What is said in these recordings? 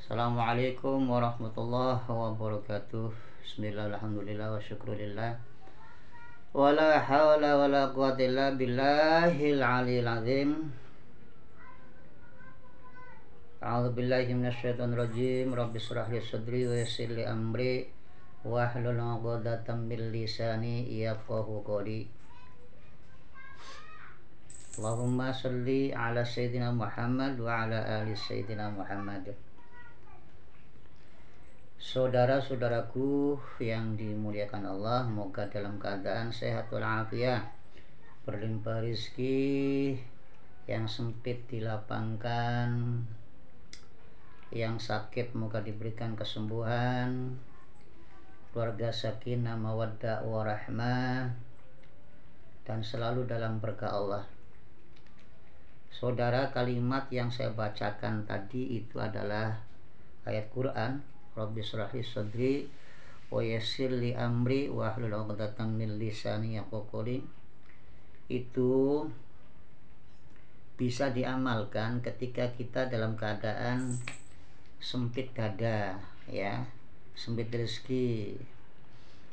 Assalamualaikum warahmatullahi wabarakatuh. Bismillah, alhamdulillah, wa syukurillah. Wala hawla wala quwwata illa billahil aliyil azim. A'udzu billahi minasyaitonir rajim. Rabbi shrah li sadri wa yassir li amri wahlul 'uqdatam min lisani yafqahu qawli. Allahumma shalli ala sayyidina Muhammad wa ala ali sayyidina Muhammad. Saudara-saudaraku yang dimuliakan Allah, semoga dalam keadaan sehat walafiat, berlimpah rezeki, yang sempit dilapangkan, yang sakit semoga diberikan kesembuhan, keluarga sakinah mawaddah warahmah, dan selalu dalam berkah Allah. Saudara, kalimat yang saya bacakan tadi itu adalah ayat Quran. Rabbi shrah li sadri wa yassir li amri wahlul 'uqdatam min lisani yafqahu qawli. Itu bisa diamalkan ketika kita dalam keadaan sempit dada, ya, sempit rezeki.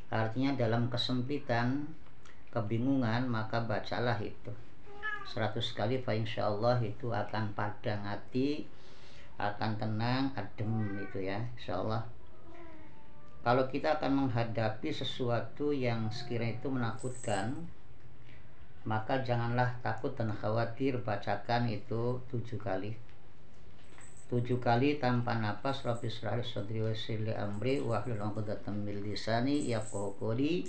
Artinya dalam kesempitan, kebingungan, maka bacalah itu 100 kali, fa insyaallah itu akan padang hati, akan tenang, adem itu ya, insyaallah. Kalau kita akan menghadapi sesuatu yang sekiranya itu menakutkan, maka janganlah takut dan khawatir, bacakan itu 7 kali. 7 kali tanpa nafas. Rabbi shrah li sadri wa yassir li amri wahlul 'uqdatam min lisani yafqahu qawli.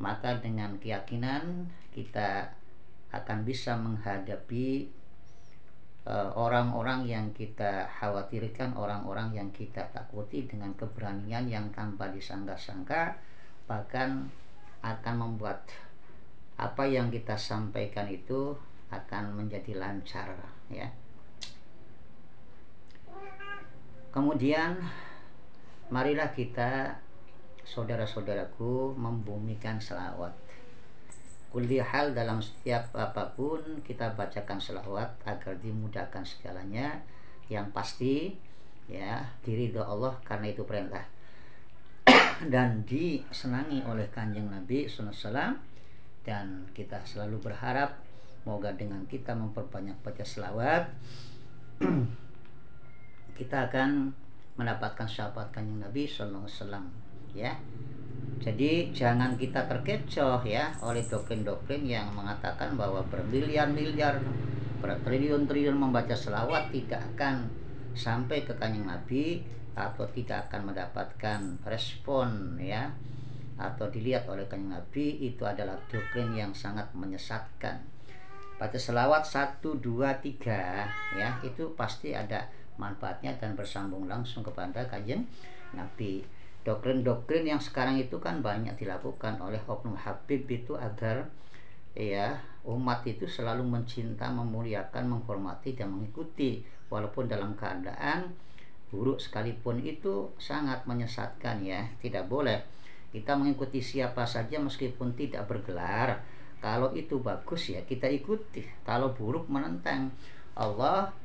Maka dengan keyakinan kita akan bisa menghadapi orang-orang yang kita khawatirkan, orang-orang yang kita takuti dengan keberanian yang tanpa disangka-sangka, bahkan akan membuat apa yang kita sampaikan itu akan menjadi lancar, ya. Kemudian marilah kita, saudara-saudaraku, membumikan selawat. Kulli hal, dalam setiap apapun kita bacakan selawat agar dimudahkan segalanya. Yang pasti ya, diridho Allah karena itu perintah dan disenangi oleh Kanjeng Nabi SAW. Dan kita selalu berharap semoga dengan kita memperbanyak baca selawat kita akan mendapatkan syafaat Kanjeng Nabi SAW, ya. Jadi jangan kita terkecoh ya oleh doktrin-doktrin yang mengatakan bahwa bermiliar-miliar, bertriliun-triliun membaca selawat tidak akan sampai ke Kanjeng Nabi, atau tidak akan mendapatkan respon, ya, atau dilihat oleh Kanjeng Nabi. Itu adalah doktrin yang sangat menyesatkan. Baca selawat 1, 2, 3 ya, itu pasti ada manfaatnya dan bersambung langsung kepada Kanjeng Nabi. Doktrin-doktrin yang sekarang itu kan banyak dilakukan oleh oknum habib itu agar ya umat itu selalu mencinta, memuliakan, menghormati dan mengikuti walaupun dalam keadaan buruk sekalipun. Itu sangat menyesatkan ya. Tidak boleh kita mengikuti siapa saja meskipun tidak bergelar. Kalau itu bagus ya kita ikuti, kalau buruk menentang Allah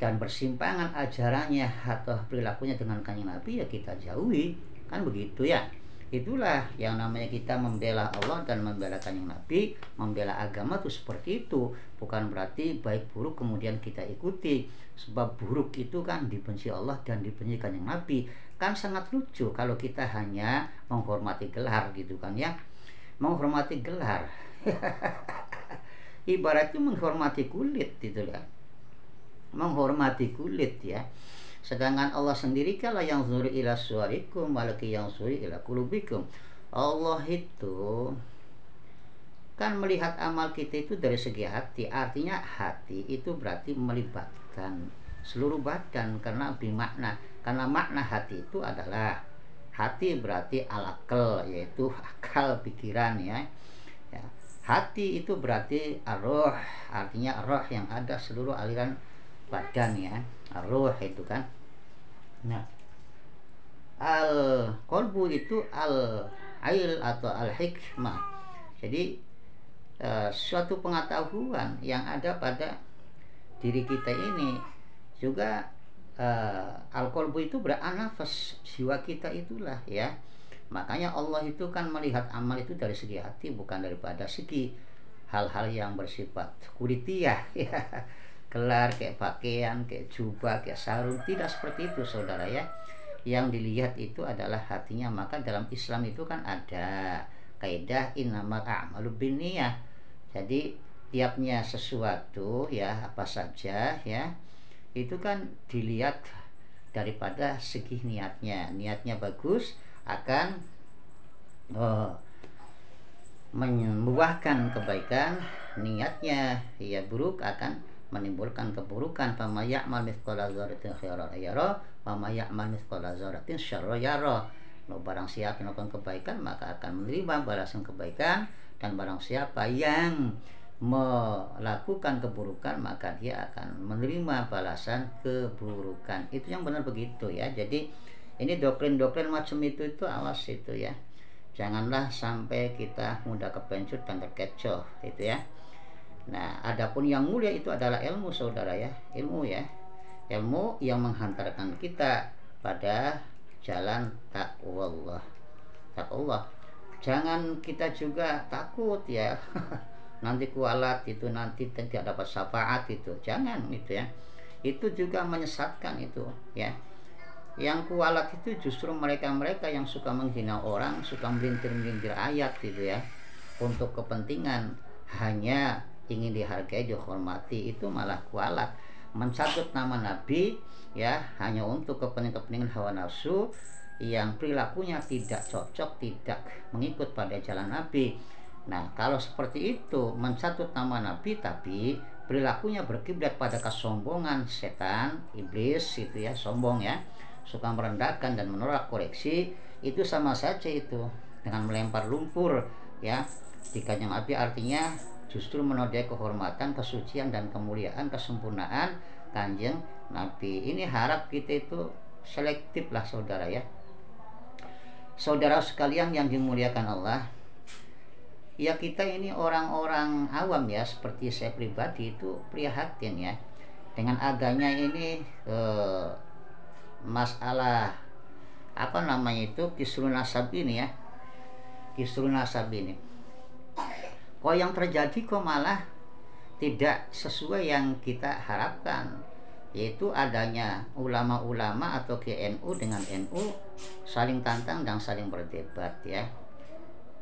dan bersimpangan ajarannya atau perilakunya dengan Kanjeng Nabi ya kita jauhi, kan begitu ya. Itulah yang namanya kita membela Allah dan membela Kanjeng Nabi, membela agama itu seperti itu. Bukan berarti baik buruk kemudian kita ikuti, sebab buruk itu kan dibenci Allah dan dibenci Kanjeng Nabi. Kan sangat lucu kalau kita hanya menghormati gelar gitu kan ya. Menghormati gelar ibaratnya menghormati kulit gitu ya, menghormati kulit ya. Sedangkan Allah sendiri kalau yang zuri ila suarikum walaki yang zuri ila kulubikum. Allah itu kan melihat amal kita itu dari segi hati. Artinya hati itu berarti melibatkan seluruh badan, karena bermakna, karena makna hati itu adalah, hati berarti al-aql, yaitu akal, pikiran ya. Ya. Hati itu berarti ar-ruh, artinya roh yang ada seluruh aliran badan ya, ar-ruh itu kan. Nah, al-qalbu itu al-ail atau al-hikmah. Jadi suatu pengetahuan yang ada pada diri kita ini juga al-qalbu itu beranafas, jiwa kita itulah ya. Makanya Allah itu kan melihat amal itu dari segi hati, bukan daripada segi hal-hal yang bersifat kulitiah ya. Gelar kayak pakaian, kayak jubah, kayak sarung, tidak seperti itu saudara ya. Yang dilihat itu adalah hatinya. Maka dalam Islam itu kan ada kaidah innamal a'malu binniyah. Jadi tiapnya sesuatu ya, apa saja ya, itu kan dilihat daripada segi niatnya. Niatnya bagus akan membuahkan kebaikan, niatnya ya buruk akan menimbulkan keburukan. Fama ya'mal mithqala dzarratin khairan yara wa ma ya'mal mithqala dzarratin syarran yara. Barang siapa melakukan kebaikan maka akan menerima balasan kebaikan, dan barang siapa yang melakukan keburukan maka dia akan menerima balasan keburukan. Itu yang benar begitu ya. Jadi ini doktrin-doktrin macam itu awas itu ya. Janganlah sampai kita mudah kepencut dan terkecoh itu ya. Nah, adapun yang mulia itu adalah ilmu saudara ya. Ilmu ya. Ilmu yang menghantarkan kita pada jalan takwa Allah. Jangan kita juga takut ya. Nanti kualat itu, nanti tidak dapat syafaat itu, jangan itu ya. Itu juga menyesatkan itu ya. Yang kualat itu justru mereka-mereka yang suka menghina orang, suka melintir-melintir ayat gitu ya, untuk kepentingan hanya ingin dihargai, dihormati, itu malah kualat. Mencatut nama Nabi ya hanya untuk kepentingan hawa nafsu yang perilakunya tidak cocok, tidak mengikut pada jalan Nabi. Nah, kalau seperti itu mencatut nama Nabi tapi perilakunya berkiblat pada kesombongan, setan, iblis itu ya, sombong ya, suka merendahkan dan menolak koreksi, itu sama saja itu dengan melempar lumpur ya di kanjeng Nabi. Artinya justru menodai kehormatan, kesucian dan kemuliaan, kesempurnaan kanjeng Nabi. Ini harap kita itu selektif lah saudara ya. Saudara sekalian yang dimuliakan Allah, ya kita ini orang-orang awam ya, seperti saya pribadi itu prihatin ya dengan adanya ini masalah apa namanya itu kisrun nasab ini ya. Kisrun nasab ini kok yang terjadi kok malah tidak sesuai yang kita harapkan, yaitu adanya ulama-ulama atau GNU dengan NU saling tantang dan saling berdebat ya.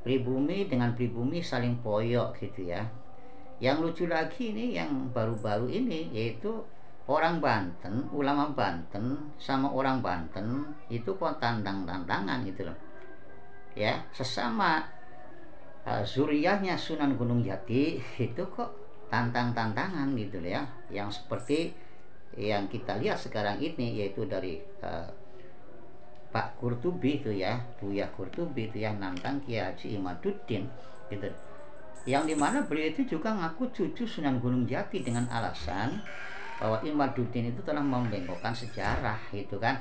Pribumi dengan pribumi saling poyok gitu ya. Yang lucu lagi ini yang baru-baru ini, yaitu orang Banten, ulama Banten sama orang Banten itu kok tantang-tantangan gitu loh ya. Sesama zuriyahnya Sunan Gunung Jati itu kok tantang-tantangan gitu loh ya. Yang seperti yang kita lihat sekarang ini, yaitu dari Pak Qurtubi itu ya, Buya Qurtubi itu yang nantang Kiai Haji Imaduddin gitu. Yang dimana beliau itu juga ngaku cucu Sunan Gunung Jati dengan alasan bahwa Imaduddin itu telah membengkokkan sejarah itu kan.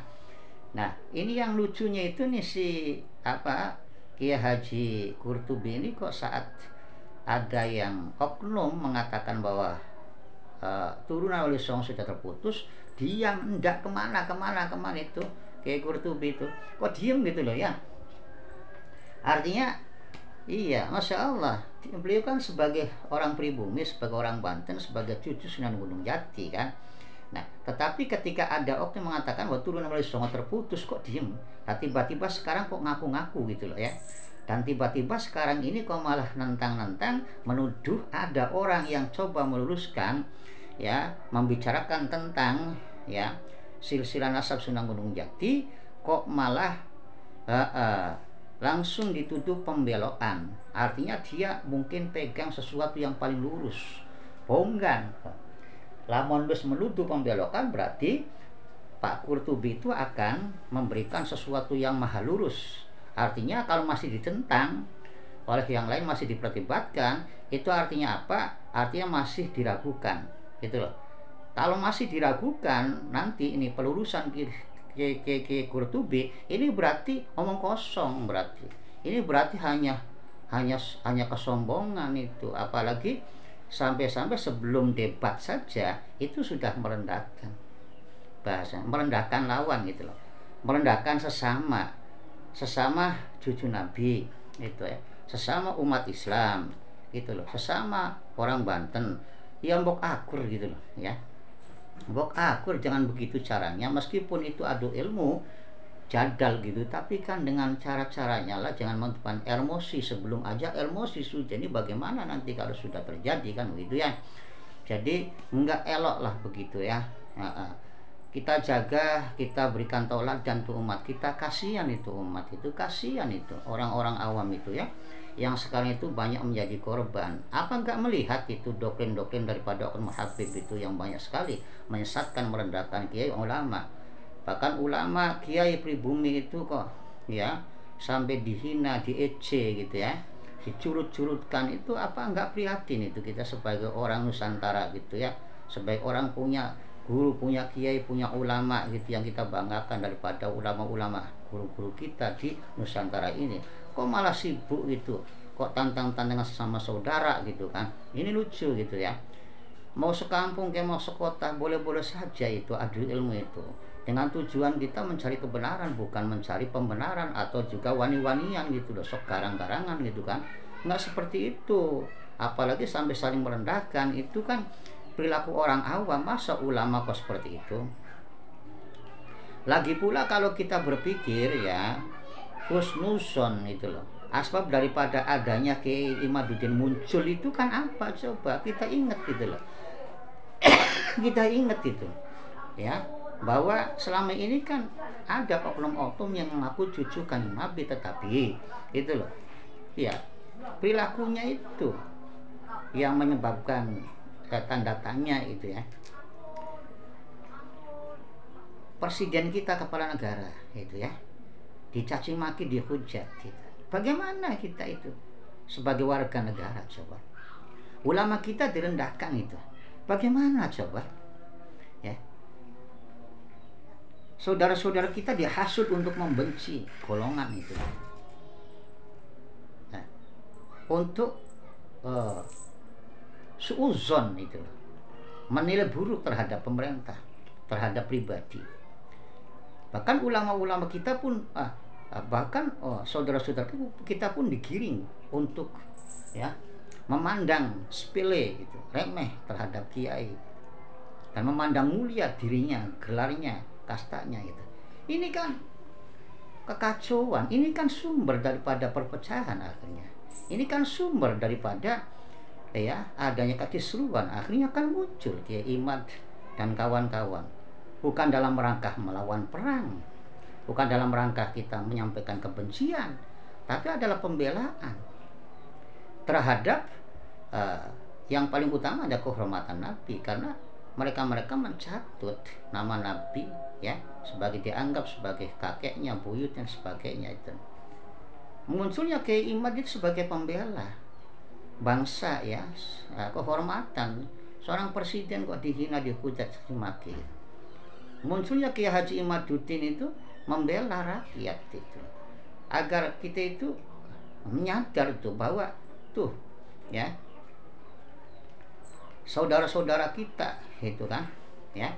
Nah, ini yang lucunya itu nih si Kiai Haji Qurtubi ini kok saat ada yang oknum mengatakan bahwa turunan Wali Songo sudah terputus, dia hendak kemana itu Kiai Qurtubi itu kok diem gitu loh ya. Artinya iya, Masya Allah, beliau kan sebagai orang pribumi, sebagai orang Banten, sebagai cucu Sunan Gunung Jati kan. Nah, tetapi ketika ada oknum mengatakan bahwa turunan Wali Songo terputus, kok diem. Nah, tiba-tiba sekarang kok ngaku-ngaku gitu loh ya. Dan tiba-tiba sekarang ini kok malah nentang-nentang menuduh ada orang yang coba meluruskan ya, membicarakan tentang ya silsilah nasab Sunan Gunung Jati, kok malah langsung dituduh pembelokan. Artinya dia mungkin pegang sesuatu yang paling lurus, bonggan. Lamun wis menuduh pembelokan berarti Pak Qurtubi itu akan memberikan sesuatu yang maha lurus. Artinya kalau masih ditentang oleh yang lain, masih diperdebatkan, itu artinya apa? Artinya masih diragukan gitu loh. Kalau masih diragukan, nanti ini pelurusan Kiai Qurtubi ini berarti omong kosong, berarti ini berarti hanya kesombongan itu. Apalagi sampai-sampai sebelum debat saja itu sudah merendahkan. bahasa merendahkan lawan gitu loh, merendahkan sesama cucu Nabi itu ya, sesama umat Islam gitu loh, sesama orang Banten yang mbok akur gitu loh ya, mbok akur. Jangan begitu caranya, meskipun itu adu ilmu jadal gitu, tapi kan dengan cara-caranya lah, jangan menyimpan emosi sebelum aja emosi sudah. Ini bagaimana nanti kalau sudah terjadi kan begitu ya. Jadi enggak elok lah begitu ya. Kita jaga, kita berikan teladan untuk umat kita. Kasihan itu umat itu, kasihan itu orang-orang awam itu ya, yang sekarang itu banyak menjadi korban. Apa enggak melihat itu doktrin-doktrin daripada Oknum Habib itu yang banyak sekali menyesatkan, merendahkan kiai ulama. Bahkan ulama kiai pribumi itu kok ya sampai dihina, diece gitu ya, dicurut-curutkan. Itu apa enggak prihatin itu kita sebagai orang Nusantara gitu ya, sebagai orang punya guru, punya kiai, punya ulama gitu yang kita banggakan daripada ulama-ulama guru-guru kita di Nusantara ini. Kok malah sibuk gitu, kok tantang-tantangan sama saudara gitu kan. Ini lucu gitu ya. Mau sekampung kayak mau sekota boleh-boleh saja itu adu ilmu itu, dengan tujuan kita mencari kebenaran, bukan mencari pembenaran atau juga wani-wanian gitu loh, sok garang-garangan gitu kan. Nggak seperti itu, apalagi sampai saling merendahkan. Itu kan perilaku orang awam, masa ulama kok seperti itu. Lagi pula kalau kita berpikir ya, husnuzon itu loh, asbab daripada adanya Kiai Imaduddin muncul itu kan apa, coba kita ingat gitu loh. Kita ingat itu ya, bahwa selama ini kan ada oknum-oknum yang mengaku cucu Kanjeng Nabi, tetapi itu loh ya, perilakunya itu yang menyebabkan tanda tanya itu ya. Presiden kita, kepala negara itu ya, dicaci maki, dihujat gitu. Bagaimana kita itu sebagai warga negara coba? Ulama kita direndahkan itu, bagaimana coba ya? Saudara-saudara kita dihasut untuk membenci golongan itu, nah, untuk suuzon itu, menilai buruk terhadap pemerintah, terhadap pribadi. Bahkan ulama-ulama kita pun bahkan saudara-saudara kita pun digiring untuk ya memandang sepele gitu, remeh terhadap kiai, dan memandang mulia dirinya, gelarnya, kastanya gitu. Ini kan kekacauan, ini kan sumber daripada perpecahan akhirnya. Ini kan sumber daripada ya adanya kekisruan, akhirnya kan muncul Kiai Imad dan kawan-kawan. Bukan dalam rangka melawan perang, bukan dalam rangka kita menyampaikan kebencian, tapi adalah pembelaan terhadap yang paling utama ada kehormatan Nabi, karena mereka mencatut nama Nabi ya, sebagai dianggap sebagai kakeknya, buyut dan sebagainya. Itu munculnya Kiai Imad itu sebagai pembela bangsa ya, kehormatan seorang presiden kok dihina, dihujat, dimaki. Munculnya Kiai Haji Imaduddin itu membela rakyat itu, agar kita itu menyadar tuh bahwa tuh ya saudara-saudara kita itu kan ya,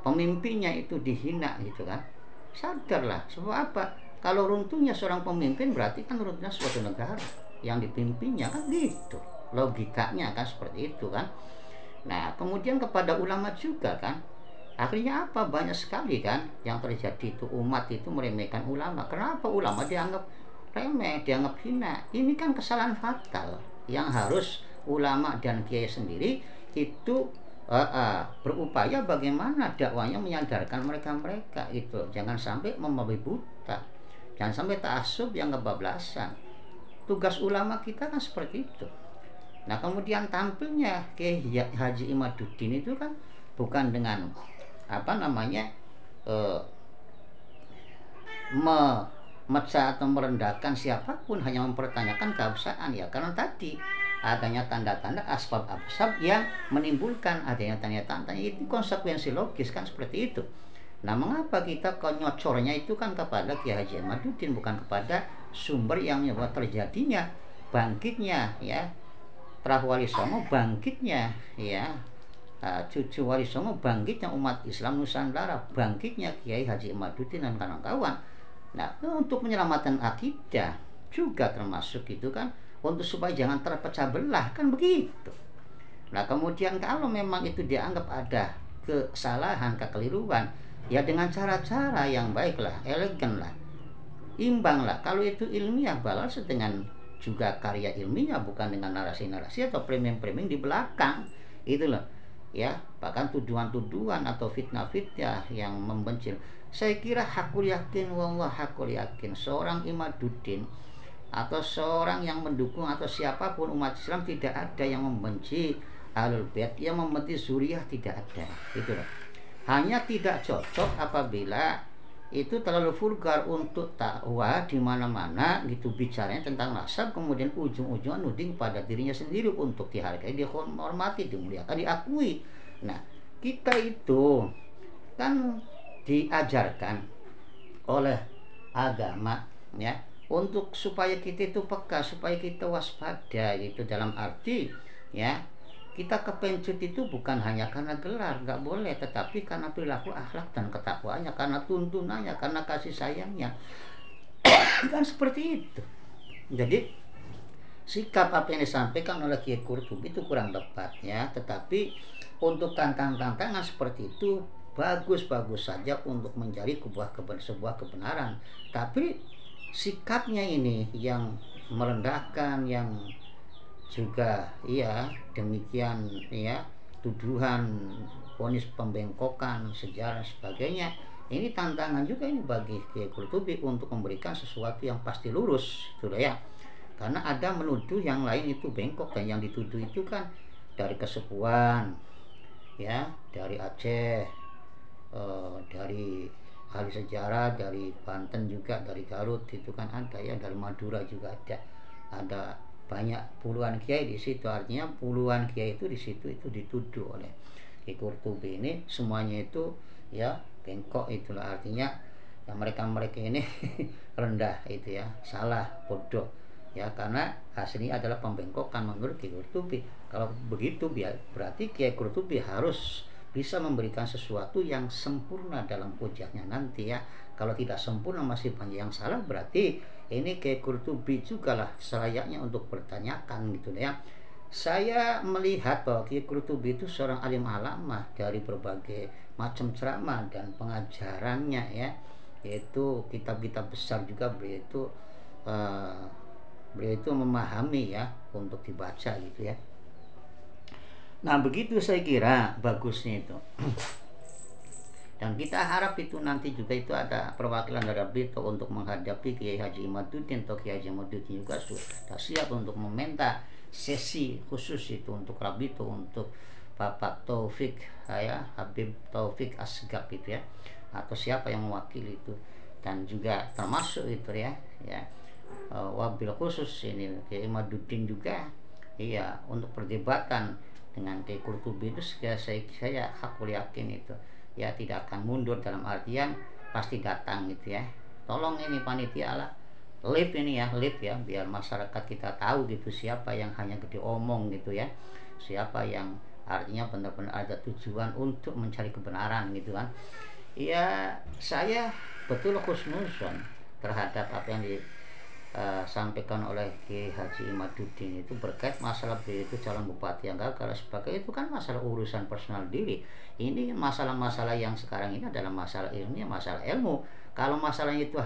pemimpinnya itu dihina gitu kan. Sadarlah, sebab apa? Kalau runtuhnya seorang pemimpin berarti kan runtuhnya suatu negara yang dipimpinnya kan gitu, logikanya kan seperti itu kan. Nah kemudian kepada ulama juga kan, akhirnya apa, banyak sekali kan yang terjadi itu, umat itu meremehkan ulama. Kenapa ulama dianggap remeh, dianggap hina? Ini kan kesalahan fatal yang harus ulama dan kiai sendiri itu berupaya bagaimana dakwanya menyadarkan mereka itu, jangan sampai membabi buta, jangan sampai ta'assub yang kebablasan. Tugas ulama kita kan seperti itu. Nah kemudian tampilnya Kiai Haji Imaduddin itu kan bukan dengan apa namanya memecah atau merendahkan siapapun, hanya mempertanyakan keabsahan ya, karena tadi adanya tanda-tanda asbab-asbab yang menimbulkan adanya tanda-tanda, itu konsekuensi logis kan seperti itu. Nah mengapa kita konyocornya itu kan kepada Kiai Haji Imaduddin, bukan kepada sumber yang menyebabkan terjadinya bangkitnya ya Trah Wali Songo, bangkitnya ya cucu Wali Songo, bangkitnya umat Islam Nusantara, bangkitnya Kiai Haji Imaduddin dan kawan-kawan. Nah, untuk menyelamatkan akidah juga termasuk itu kan, untuk supaya jangan terpecah belah kan begitu. Nah, kemudian kalau memang itu dianggap ada kesalahan, kekeliruan, ya dengan cara-cara yang baik lah, elegan lah, imbang lah. Kalau itu ilmiah, balas dengan juga karya ilmiah, bukan dengan narasi-narasi atau framing-framing di belakang itu loh ya, bahkan tuduhan-tuduhan atau fitnah-fitnah yang membenci. Saya kira hakul yakin, wallah hakul yakin, seorang Imaduddin atau seorang yang mendukung atau siapapun umat Islam tidak ada yang membenci Ahlul Bait, yang membenci Zuriyah tidak ada, gitu loh. Hanya tidak cocok apabila itu terlalu vulgar untuk takwa di mana-mana gitu, bicaranya tentang nasab, kemudian ujung-ujungnya nuding pada dirinya sendiri untuk dihargai, dihormati, dimuliakan, diakui. Nah, kita itu kan diajarkan oleh agama ya, untuk supaya kita itu peka, supaya kita waspada gitu, dalam arti ya, kita kepencut itu bukan hanya karena gelar, nggak boleh, tetapi karena perilaku, akhlak dan ketakwaannya, karena tuntunannya, karena kasih sayangnya. Kan seperti itu. Jadi sikap apa yang disampaikan oleh Kiai Qurtubi itu kurang tepat ya, tetapi untuk tantangan seperti itu bagus-bagus saja untuk mencari sebuah kebenaran. Tapi sikapnya ini yang merendahkan, yang juga iya demikian ya, tuduhan, vonis pembengkokan sejarah sebagainya, ini tantangan juga ini bagi Kiai Qurtubi untuk memberikan sesuatu yang pasti lurus gitu ya. Karena ada menuduh yang lain itu bengkok, dan yang dituduh itu kan dari kesepuan ya, dari Aceh, dari ahli sejarah, dari Banten juga, dari Garut itu kan ada ya, dari Madura juga ada banyak puluhan kiai di situ. Artinya puluhan kiai itu di situ itu dituduh oleh Kiai Qurtubi ini semuanya itu ya bengkok, itulah artinya yang mereka ini rendah itu ya, salah, bodoh ya, karena hasilnya adalah pembengkokan menurut Kiai Qurtubi. Kalau begitu berarti Kiai Qurtubi harus bisa memberikan sesuatu yang sempurna dalam hujahnya nanti ya. Kalau tidak sempurna, masih banyak yang salah, berarti ini Kiai Qurtubi juga lah selayaknya untuk bertanyakan gitu ya. Saya melihat bahwa Kiai Qurtubi itu seorang alim alamah dari berbagai macam ceramah dan pengajarannya ya, yaitu kitab-kitab besar juga beliau itu memahami ya untuk dibaca gitu ya. Nah begitu saya kira bagusnya itu. Dan kita harap itu nanti juga itu ada perwakilan dari Rabito untuk menghadapi Kiai Haji Imaduddin, atau Kiai Haji Imaduddin juga sudah siap untuk meminta sesi khusus itu untuk Rabito, untuk Bapak Taufik ya, Habib Taufik Asgab itu ya, atau siapa yang mewakili itu, dan juga termasuk itu ya wabil khusus ini Kiai Imaduddin juga iya, untuk perdebatan dengan Kiai Qurtubi itu saya hakul yakin itu ya tidak akan mundur, dalam artian pasti datang gitu ya. Tolong ini panitia lah live ini ya, live ya, biar masyarakat kita tahu gitu siapa yang hanya gede omong gitu ya, siapa yang artinya benar-benar ada tujuan untuk mencari kebenaran gitu kan. Ya saya betul khusnuzon terhadap apa yang disampaikan oleh Kiai Haji Imaduddin itu berkait masalah beliau itu calon bupati yang gagal sebagai itu kan masalah urusan personal diri. Ini masalah-masalah yang sekarang ini adalah masalah ilmiah, masalah ilmu. Kalau masalahnya itu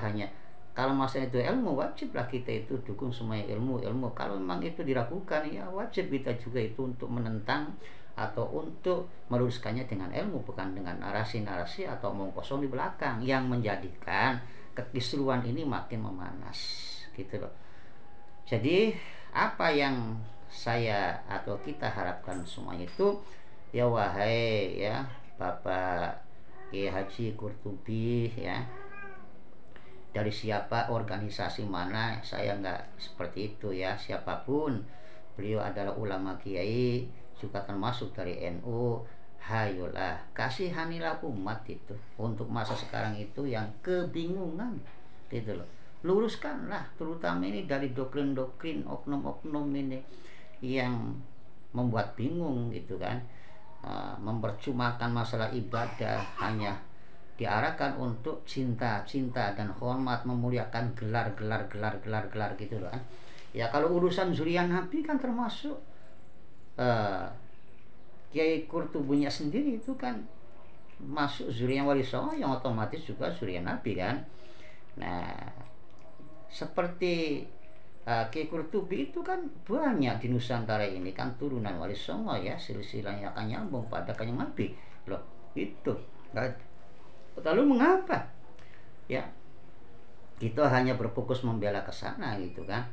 ilmu, wajiblah kita itu dukung semua ilmu. Kalau memang itu diragukan ya wajib kita juga itu untuk menentang atau untuk meluruskannya dengan ilmu, bukan dengan narasi-narasi atau omong kosong di belakang yang menjadikan kekisruan ini makin memanas gitu loh. Jadi apa yang saya atau kita harapkan semuanya itu ya, wahai ya Bapak Kiai Haji Qurtubi ya, dari siapa organisasi mana saya nggak seperti itu ya, siapapun beliau adalah ulama kiai juga termasuk dari NU. Hayolah kasihanilah umat itu untuk masa sekarang itu yang kebingungan gitu loh, luruskanlah terutama ini dari doktrin-doktrin oknum-oknum ini yang membuat bingung gitu kan. mempercumakan masalah ibadah, hanya diarahkan untuk cinta dan hormat, memuliakan gelar gitu loh kan. Ya kalau urusan zuriat Nabi kan termasuk Kiai Qurtubinya sendiri itu kan masuk zuriat Wali Songo, yang otomatis juga zuriat Nabi kan. Nah seperti Kiai Qurtubi itu kan banyak di Nusantara ini kan turunan Wali Songo ya, silsilahnya akan nyambung pada Kanjeng Nabi loh itu. Lalu mengapa ya kita hanya berfokus membela ke sana gitu kan,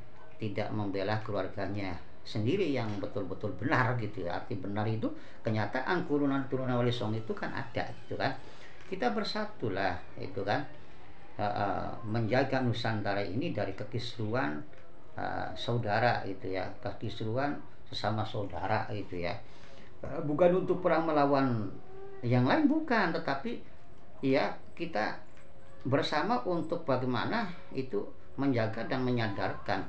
tidak membela keluarganya sendiri yang betul-betul benar gitu ya. Arti benar itu kenyataan turunan Wali Songo itu kan ada gitu kan. Kita bersatulah itu kan, menjaga Nusantara ini dari kekisruhan saudara gitu ya, kekisruhan sesama saudara gitu ya. Bukan untuk perang melawan yang lain, bukan, tetapi ya kita bersama untuk bagaimana itu menjaga dan menyadarkan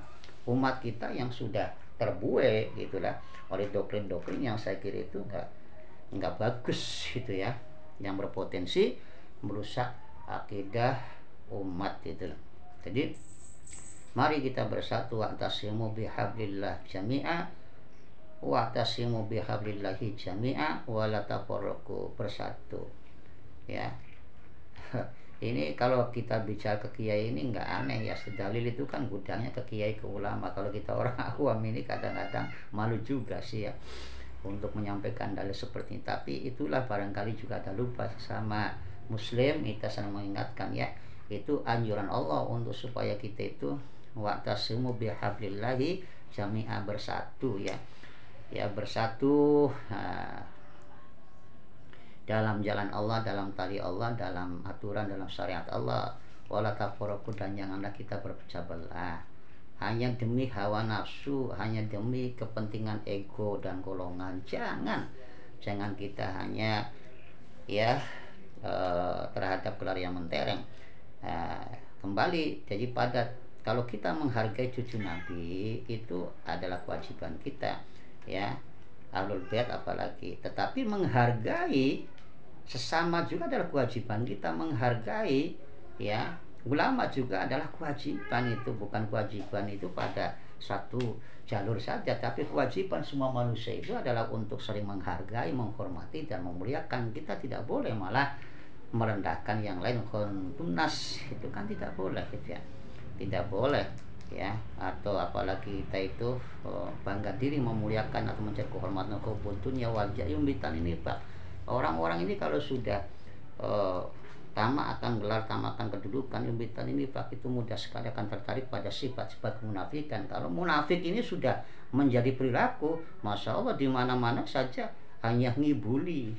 umat kita yang sudah terbuai gitulah oleh doktrin-doktrin yang saya kira itu nggak bagus gitu ya, yang berpotensi merusak akidah umat gitu. Jadi mari kita bersatu, wa'tasimu bihablillah jami'a wa'tasimu bihablillahi jami'a wa la tafarraqu, bersatu ya. Ini kalau kita bicara ke kiai ini nggak aneh ya, sedalil itu kan gudangnya ke kiai, ke ulama. Kalau kita orang awam ini kadang-kadang malu juga sih ya untuk menyampaikan dalil seperti ini. Tapi itulah barangkali juga ada lupa sama muslim, kita sedang mengingatkan ya, itu anjuran Allah untuk supaya kita itu wa'tasimu bihablillahi jami'a, bersatu ya, bersatu dalam jalan Allah, dalam tali Allah, dalam aturan, dalam syariat Allah. Wala tafarraqu, dan janganlah kita berpecah belah hanya demi hawa nafsu, hanya demi kepentingan ego dan golongan. Jangan kita hanya ya terhadap gelar yang mentereng. Kembali jadi pada, kalau kita menghargai cucu Nabi itu adalah kewajiban kita ya, Ahlul Bait apalagi. Tetapi menghargai sesama juga adalah kewajiban kita, menghargai ya ulama juga adalah kewajiban. Itu bukan kewajiban itu pada satu jalur saja, tapi kewajiban semua manusia itu adalah untuk saling menghargai, menghormati dan memuliakan. Kita tidak boleh malah merendahkan yang lain. Khontunas itu kan tidak boleh gitu ya, tidak boleh ya. Atau apalagi kita itu bangga diri memuliakan atau mencari kehormatan kebuntunya wajah yumbitan ini Pak. Orang-orang ini kalau sudah tamak akan gelar, tamak akan kedudukan, yumbitan ini Pak, itu mudah sekali akan tertarik pada sifat-sifat kemunafikan. Kalau munafik ini sudah menjadi perilaku, Masya Allah di mana-mana saja hanya ngibuli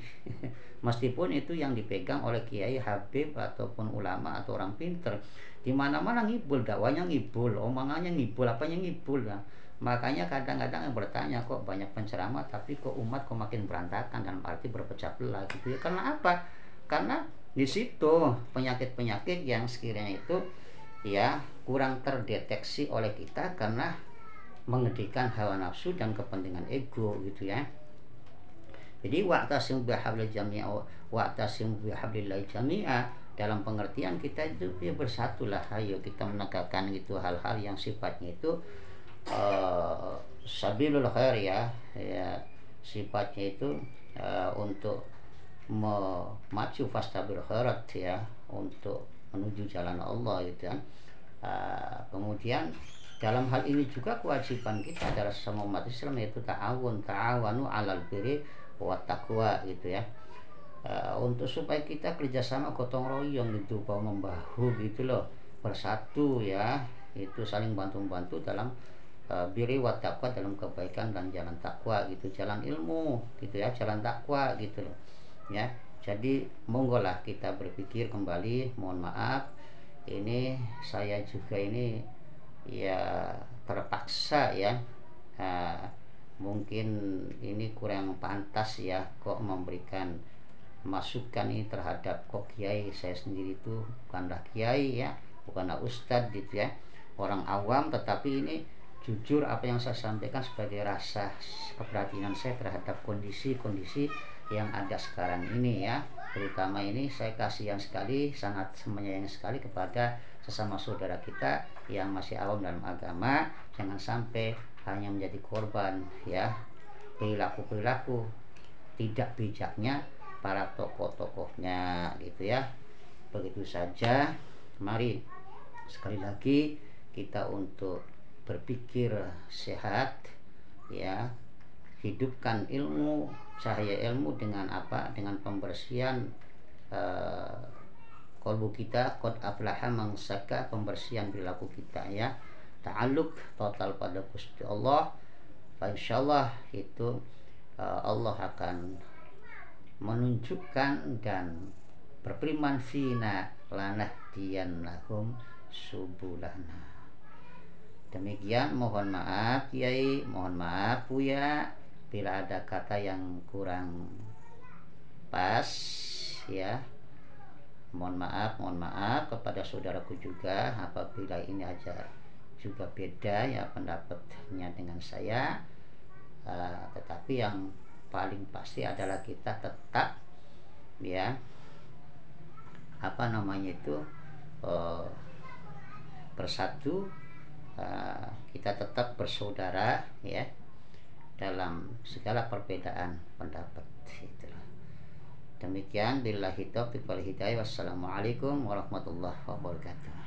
meskipun itu yang dipegang oleh kiai, habib ataupun ulama atau orang pinter, di mana-mana ngibul, dakwanya ngibul, omongannya ngibul, apanya ngibul ya. Makanya kadang-kadang yang bertanya, kok banyak penceramah tapi kok umat kok makin berantakan, dalam arti berpecah belah gitu ya. Karena apa? Karena di situ penyakit-penyakit yang sekiranya itu ya kurang terdeteksi oleh kita karena mengedihkan hawa nafsu dan kepentingan ego gitu ya. Jadi wa'tasimu bihablil jami'a wa'tasimu bihablillahi jami'a, dalam pengertian kita itu ya bersatulah, ayo kita menegakkan gitu hal-hal yang sifatnya itu sabilul khair ya, sifatnya itu untuk memacu fastabil khairat ya, untuk menuju jalan Allah gitu kan. Kemudian dalam hal ini juga kewajiban kita adalah sama umat Islam, yaitu ta'awanu 'alal birri wat taqwa gitu ya. Untuk supaya kita kerjasama gotong royong gitu, bahu membahu gitu loh, bersatu ya, itu saling bantu-bantu dalam birri wat taqwa, dalam kebaikan dan jalan takwa gitu, jalan ilmu gitu ya, jalan takwa gitu loh ya. Jadi monggo lah kita berpikir kembali. Mohon maaf ini saya juga ini ya terpaksa ya, mungkin ini kurang pantas ya kok memberikan masukan ini terhadap kok kiai. Saya sendiri itu bukanlah kiai ya, bukanlah ustadz gitu ya, orang awam, tetapi ini jujur apa yang saya sampaikan sebagai rasa keprihatinan saya terhadap kondisi-kondisi yang ada sekarang ini ya. Terutama ini saya kasihan sekali, sangat menyayangi sekali kepada sesama saudara kita yang masih awam dalam agama. Jangan sampai hanya menjadi korban ya perilaku-perilaku tidak bijaknya para tokoh-tokohnya gitu ya. Begitu saja, mari sekali lagi kita untuk berpikir sehat ya, hidupkan ilmu, cahaya ilmu dengan apa? Dengan pembersihan kolbu kita, qad aflaha man zakka, pembersihan perilaku kita ya, ta'alluq total pada Gusti Allah. Insyaallah itu Allah akan menunjukkan dan berfirman fina lanahdiyannahum subulana. Demikian, mohon maaf Kiai, mohon maaf Buya bila ada kata yang kurang pas ya. Mohon maaf kepada saudaraku juga apabila ini aja juga beda ya pendapatnya dengan saya. Tetapi yang paling pasti adalah kita tetap ya bersatu, kita tetap bersaudara ya dalam segala perbedaan pendapat. Itulah. Demikian, billahi taufiq wal hidayah. Wassalamualaikum warahmatullahi wabarakatuh.